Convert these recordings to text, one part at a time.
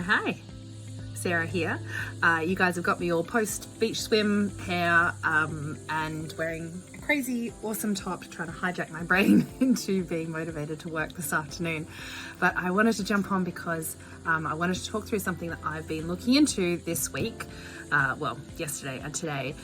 Hi. Sarah here. You guys have got me all post beach swim hair and wearing a crazy awesome top, trying to hijack my brain into being motivated to work this afternoon. But I wanted to jump on because I wanted to talk through something that I've been looking into this week, yesterday and today.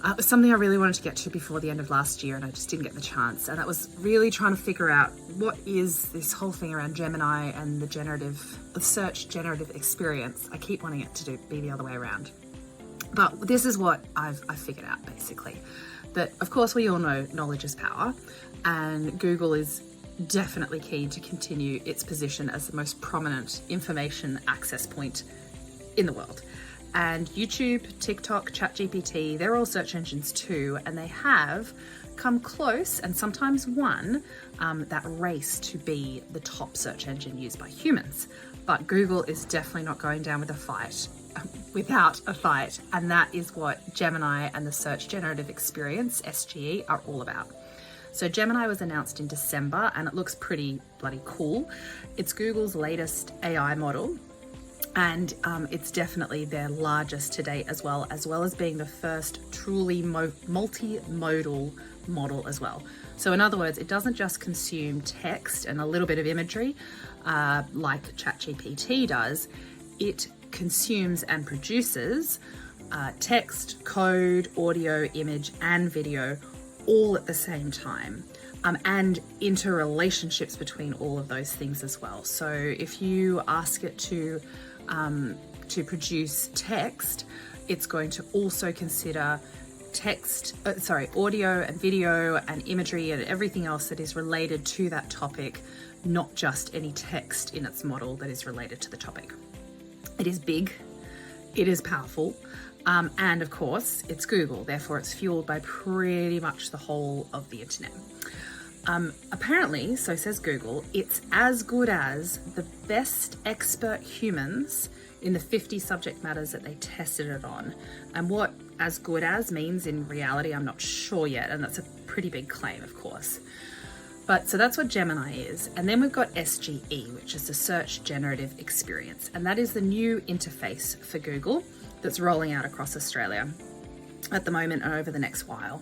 It was something I really wanted to get to before the end of last year and I just didn't get the chance. And that was really trying to figure out what is this whole thing around Gemini and the search generative experience. I keep wanting it to be the other way around. But this is what I've figured out basically. That of course we all know knowledge is power, and Google is definitely keen to continue its position as the most prominent information access point in the world. And YouTube, TikTok, ChatGPT, they're all search engines too, and they have come close and sometimes won that race to be the top search engine used by humans. But Google is definitely not going down without a fight, and that is what Gemini and the search generative experience, SGE, are all about. So Gemini was announced in December and it looks pretty bloody cool. It's Google's latest AI model. And it's definitely their largest to date as well as being the first truly multimodal model as well. So in other words, it doesn't just consume text and a little bit of imagery like ChatGPT does. It consumes and produces text, code, audio, image, and video all at the same time. And interrelationships between all of those things as well. So if you ask it to produce text, it's going to also consider audio and video and imagery and everything else that is related to that topic, not just any text in its model that is related to the topic. It is big, it is powerful, and of course it's Google, therefore it's fueled by pretty much the whole of the internet. Apparently, so says Google, it's as good as the best expert humans in the 50 subject matters that they tested it on. And what as good as means in reality, I'm not sure yet. And that's a pretty big claim, of course. But so that's what Gemini is. And then we've got SGE, which is the Search Generative Experience. And that is the new interface for Google that's rolling out across Australia at the moment and over the next while.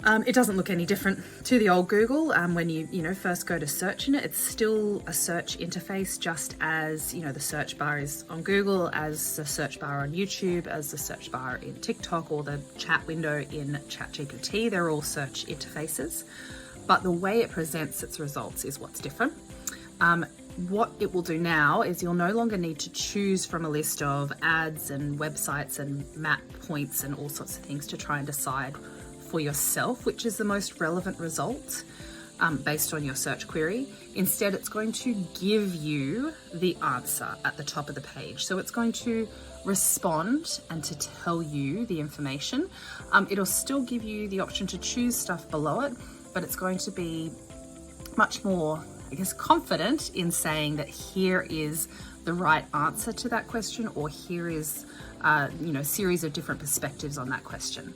It doesn't look any different to the old Google. When you first go to search in it, it's still a search interface, just as the search bar is on Google, as the search bar on YouTube, as the search bar in TikTok, or the chat window in ChatGPT. They're all search interfaces, but the way it presents its results is what's different. What it will do now is you'll no longer need to choose from a list of ads and websites and map points and all sorts of things to try and decide for yourself which is the most relevant result based on your search query. Instead, it's going to give you the answer at the top of the page. So it's going to respond and to tell you the information. It'll still give you the option to choose stuff below it, but it's going to be much more, confident in saying that here is the right answer to that question, or here is a series of different perspectives on that question.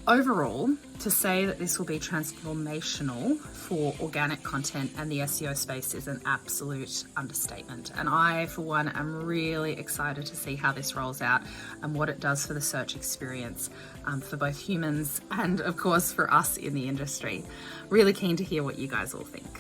Overall, to say that this will be transformational for organic content and the SEO space is an absolute understatement. And I, for one, am really excited to see how this rolls out and what it does for the search experience for both humans and, of course, for us in the industry. Really keen to hear what you guys all think.